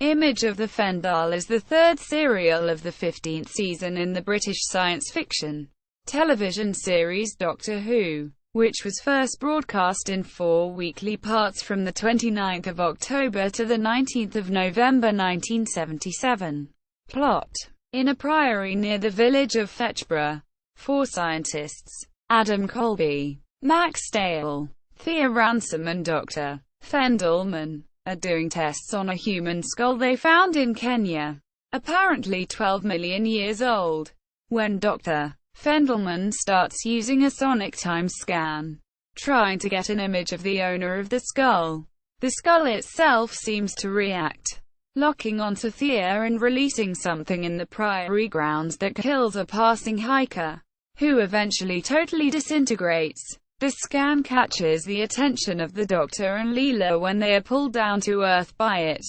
Image of the Fendahl is the third serial of the 15th season in the British science fiction television series Doctor Who, which was first broadcast in 4 weekly parts from the 29th of October to the 19th of November 1977. Plot: in a priory near the village of Fetchborough, 4 scientists, Adam Colby, Max Stale, Thea Ransom and Dr. Fendahl, are doing tests on a human skull they found in Kenya, apparently 12 million years old, when Dr. Fendahl starts using a sonic time scan, trying to get an image of the owner of the skull. The skull itself seems to react, locking onto Thea and releasing something in the priory grounds that kills a passing hiker, who eventually totally disintegrates. The scan catches the attention of the Doctor and Leela when they are pulled down to Earth by it.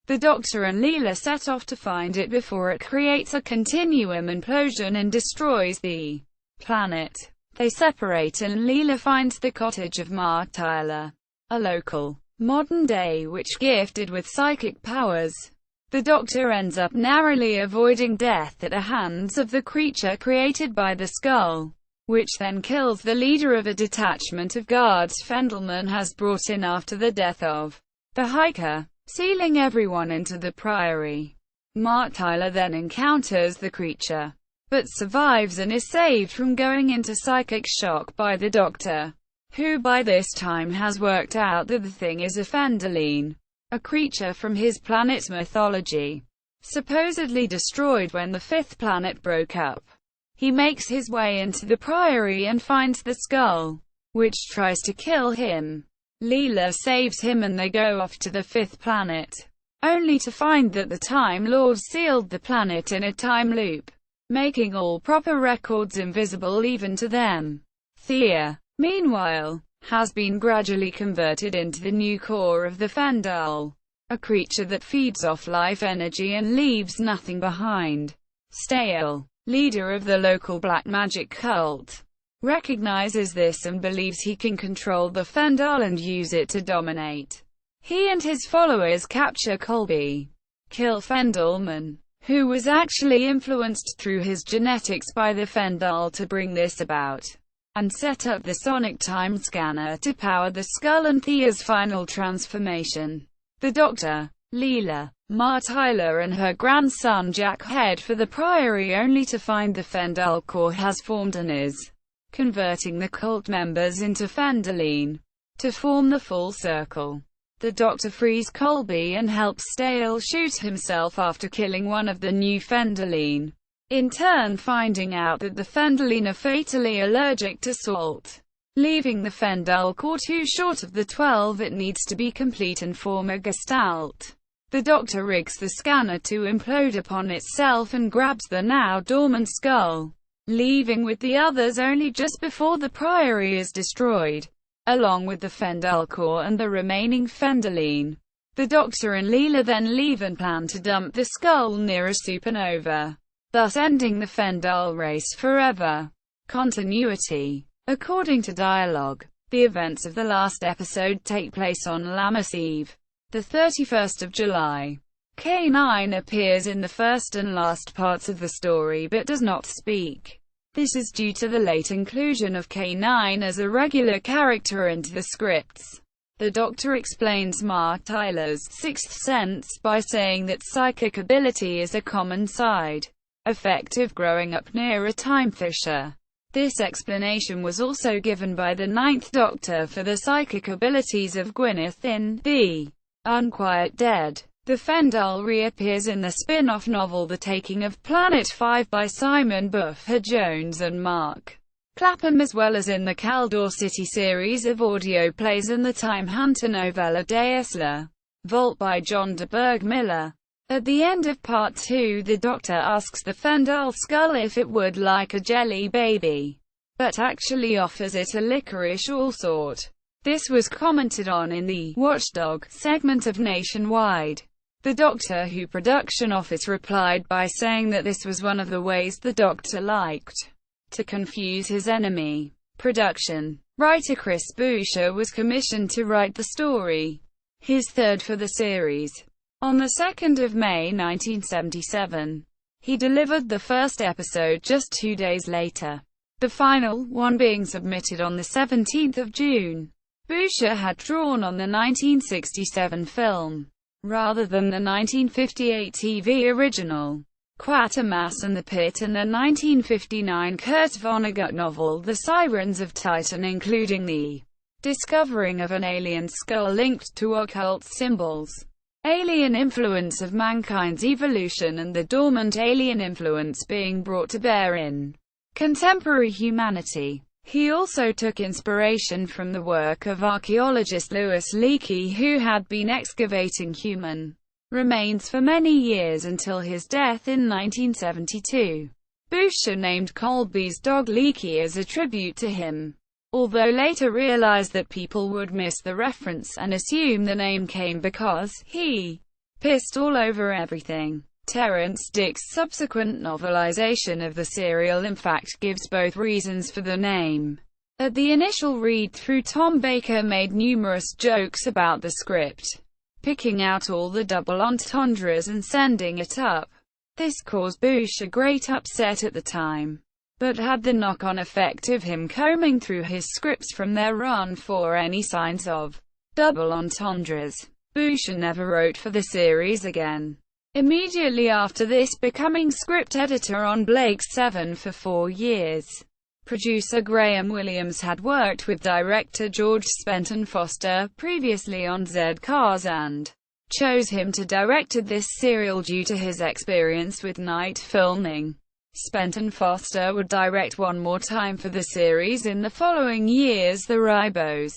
The Doctor and Leela set off to find it before it creates a continuum implosion and destroys the planet. They separate and Leela finds the cottage of Ma Tyler, a local, modern-day witch gifted with psychic powers. The Doctor ends up narrowly avoiding death at the hands of the creature created by the skull, which then kills the leader of a detachment of guards Fendahl has brought in after the death of the hiker, sealing everyone into the priory. Ma Tyler then encounters the creature, but survives and is saved from going into psychic shock by the Doctor, who by this time has worked out that the thing is a Fendahl, a creature from his planet's mythology, supposedly destroyed when the 5th planet broke up. He makes his way into the priory and finds the skull, which tries to kill him. Leela saves him and they go off to the 5th planet, only to find that the Time Lords sealed the planet in a time loop, making all proper records invisible even to them. Thea, meanwhile, has been gradually converted into the new core of the Fendahl, a creature that feeds off life energy and leaves nothing behind. Stale, leader of the local black magic cult, recognizes this and believes he can control the Fendahl and use it to dominate. He and his followers capture Colby, kill Fendahl, who was actually influenced through his genetics by the Fendahl to bring this about, and set up the sonic time scanner to power the skull and Thea's final transformation. The Doctor, Leela, Ma Tyler and her grandson Jack head for the priory only to find the Fendahl core has formed and is converting the cult members into Fendahl to form the full circle. The Doctor frees Colby and helps Stale shoot himself after killing one of the new Fendahl, in turn finding out that the Fendahl are fatally allergic to salt, leaving the Fendahl core too short of the 12 it needs to be complete and form a gestalt. The Doctor rigs the scanner to implode upon itself and grabs the now dormant skull, leaving with the others only just before the priory is destroyed, along with the Fendahl core and the remaining Fendahl. The Doctor and Leela then leave and plan to dump the skull near a supernova, thus ending the Fendahl race forever. Continuity. According to dialogue, the events of the last episode take place on Lammas Eve, the 31st of July. K9 appears in the first and last parts of the story but does not speak. This is due to the late inclusion of K9 as a regular character into the scripts. The Doctor explains Ma Tyler's sixth sense by saying that psychic ability is a common side effect of growing up near a time fissure. This explanation was also given by the 9th Doctor for the psychic abilities of Gwyneth in The Unquiet Dead. The Fendahl reappears in the spin-off novel The Taking of Planet 5 by Simon Buffer-Jones and Mark Clapham, as well as in the Caldor City series of audio plays and the Time Hunter novella Deus La Vault by John de Berg Miller. At the end of Part 2, the Doctor asks the Fendahl skull if it would like a jelly baby, but actually offers it a licorice allsort. This was commented on in the Watchdog segment of Nationwide. The Doctor Who production office replied by saying that this was one of the ways the Doctor liked to confuse his enemy. Production. Writer Chris Boucher was commissioned to write the story, his third for the series. On the 2nd of May 1977, he delivered the first episode just 2 days later, the final one being submitted on the 17th of June. Boucher had drawn on the 1967 film, rather than the 1958 TV original, Quatermass and the Pit, and the 1959 Kurt Vonnegut novel The Sirens of Titan, including the discovering of an alien skull linked to occult symbols, alien influence of mankind's evolution, and the dormant alien influence being brought to bear in contemporary humanity. He also took inspiration from the work of archaeologist Louis Leakey, who had been excavating human remains for many years until his death in 1972. Boucher named Colby's dog Leakey as a tribute to him, although later realized that people would miss the reference and assume the name came because he pissed all over everything. Terrence Dick's subsequent novelization of the serial in fact gives both reasons for the name. At the initial read-through, Tom Baker made numerous jokes about the script, picking out all the double entendres and sending it up. This caused Boucher great upset at the time, but had the knock-on effect of him combing through his scripts from their run for any signs of double entendres. Boucher never wrote for the series again. Immediately after this, becoming script editor on Blake's Seven for 4 years. Producer Graham Williams had worked with director George Spenton Foster previously on Z Cars and chose him to direct this serial due to his experience with night filming. Spenton Foster would direct one more time for the series in the following years, The Ribos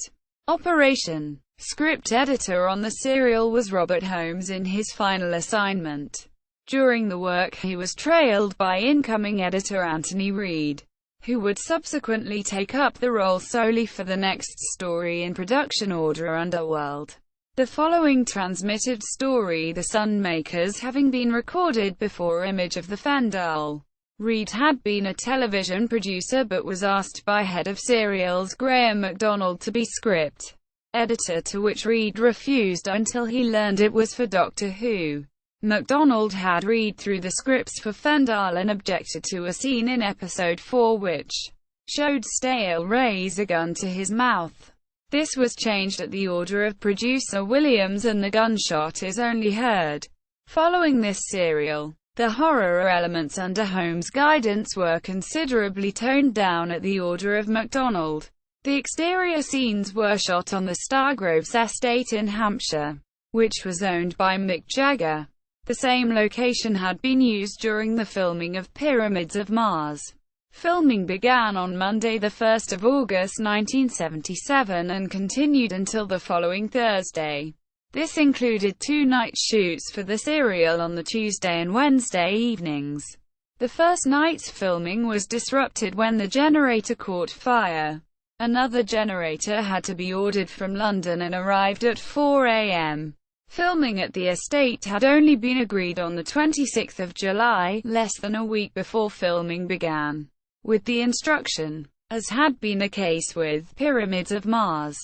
Operation. Script editor on the serial was Robert Holmes in his final assignment. During the work, he was trailed by incoming editor Anthony Reed, who would subsequently take up the role solely for the next story in production order, Underworld. The following transmitted story, The Sunmakers, having been recorded before Image of the Fendahl. Reed had been a television producer but was asked by head of serials Graham MacDonald to be script editor, to which Reed refused until he learned it was for Doctor Who. MacDonald had read through the scripts for Fendahl and objected to a scene in episode 4 which showed Stale raise a gun to his mouth. This was changed at the order of producer Williams, and the gunshot is only heard. Following this serial, the horror elements under Holmes' guidance were considerably toned down at the order of MacDonald. The exterior scenes were shot on the Stargroves estate in Hampshire, which was owned by Mick Jagger. The same location had been used during the filming of Pyramids of Mars. Filming began on Monday, 1 August 1977 and continued until the following Thursday. This included 2 night shoots for the serial on the Tuesday and Wednesday evenings. The first night's filming was disrupted when the generator caught fire. Another generator had to be ordered from London and arrived at 4 a.m. Filming at the estate had only been agreed on the 26th of July, less than a week before filming began, with the instruction, as had been the case with Pyramids of Mars,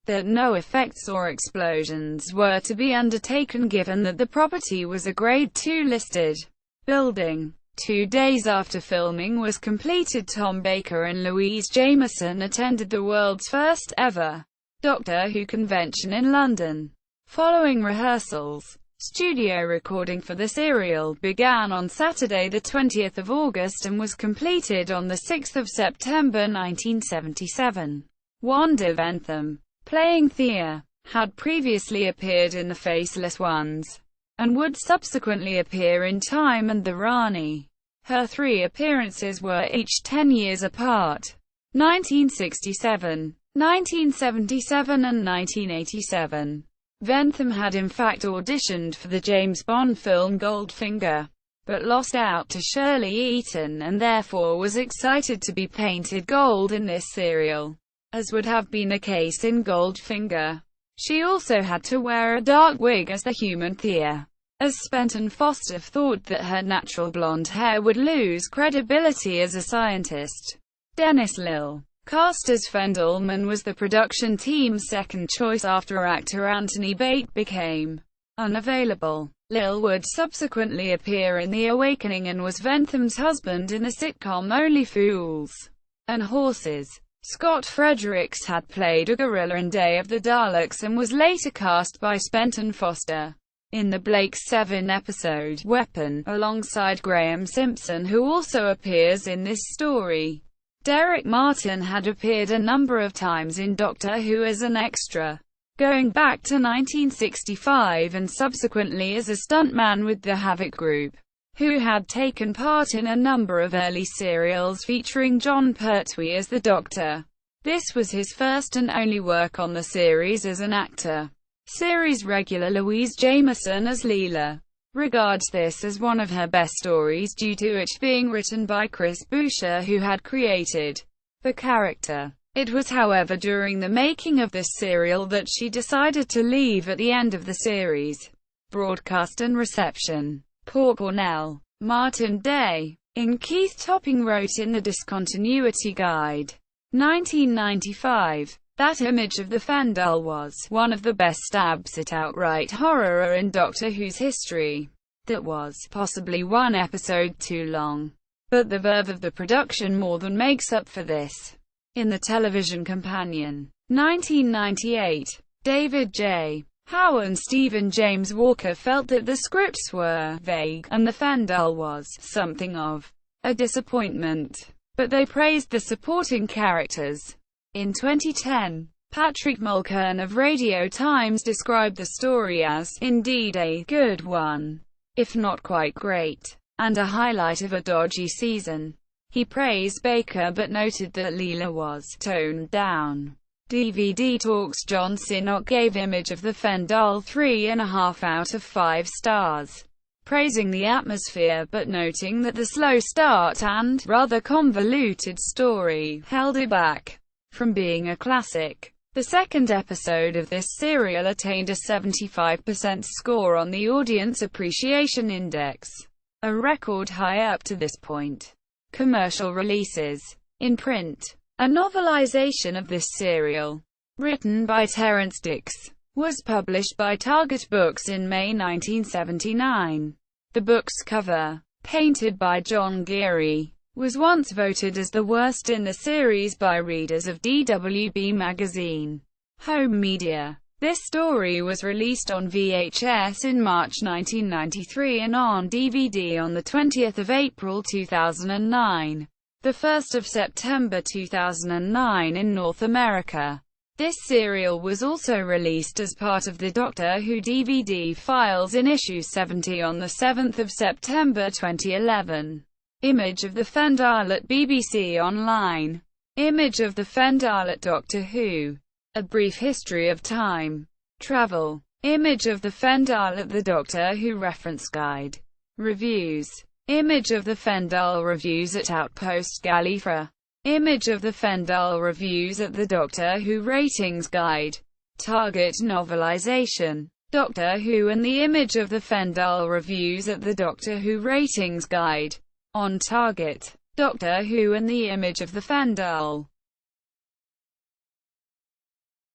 that no effects or explosions were to be undertaken given that the property was a Grade 2 listed building. 2 days after filming was completed, Tom Baker and Louise Jameson attended the world's first ever Doctor Who convention in London. Following rehearsals, studio recording for the serial began on Saturday, 20th of August and was completed on 6 September 1977. Wanda Ventham, playing Thea, had previously appeared in The Faceless Ones, and would subsequently appear in Time and the Rani. Her 3 appearances were each 10 years apart: 1967, 1977 and 1987. Ventham had in fact auditioned for the James Bond film Goldfinger, but lost out to Shirley Eaton and therefore was excited to be painted gold in this serial, as would have been the case in Goldfinger. She also had to wear a dark wig as the human Thea, as Spenton Foster thought that her natural blonde hair would lose credibility as a scientist. Dennis Lill, cast as Fendahl, was the production team's second choice after actor Anthony Bate became Unavailable. Lil would subsequently appear in The Awakening and was Bentham's husband in the sitcom Only Fools and Horses. Scott Fredericks had played a gorilla in Day of the Daleks and was later cast by Spenton Foster in the Blake 7 episode Weapon, alongside Graham Simpson, who also appears in this story. Derek Martin had appeared a number of times in Doctor Who as an extra, going back to 1965, and subsequently as a stuntman with the Havoc Group, who had taken part in a number of early serials featuring John Pertwee as the Doctor. This was his first and only work on the series as an actor. Series regular Louise Jameson as Leela regards this as one of her best stories due to it being written by Chris Boucher, who had created the character. It was, however, during the making of this serial that she decided to leave at the end of the series. Broadcast and reception. Paul Cornell, Martin Day, and Keith Topping wrote in the Discontinuity Guide, 1995, that Image of the Fendahl was one of the best stabs at outright horror in Doctor Who's history. That was possibly one episode too long, but the verve of the production more than makes up for this. In the Television Companion, 1998, David J. Howe and Stephen James Walker felt that the scripts were vague, and the Fendahl was something of a disappointment, but they praised the supporting characters. In 2010, Patrick Mulkern of Radio Times described the story as, indeed, a good one, if not quite great, and a highlight of a dodgy season. He praised Baker but noted that Leela was toned down. DVD Talks John Sinnock gave Image of the Fendahl 3.5 out of 5 stars, praising the atmosphere but noting that the slow start and rather convoluted story held it back from being a classic. The second episode of this serial attained a 75% score on the Audience Appreciation Index, a record high up to this point. Commercial releases. In print, a novelization of this serial, written by Terrance Dicks, was published by Target Books in May 1979. The book's cover, painted by John Geary, was once voted as the worst in the series by readers of DWB magazine. Home media. This story was released on VHS in March 1993 and on DVD on 20 April 2009. 1 September 2009 in North America. This serial was also released as part of the Doctor Who DVD files in issue 70 on 7 September 2011. Image of the Fendahl at BBC Online. Image of the Fendahl at Doctor Who. A Brief History of Time Travel. Image of the Fendahl at the Doctor Who Reference Guide. Reviews. Image of the Fendahl reviews at Outpost Gallifrey. Image of the Fendahl reviews at the Doctor Who Ratings Guide. Target novelization. Doctor Who and the Image of the Fendahl reviews at the Doctor Who Ratings Guide. On Target. Doctor Who and the Image of the Fendahl.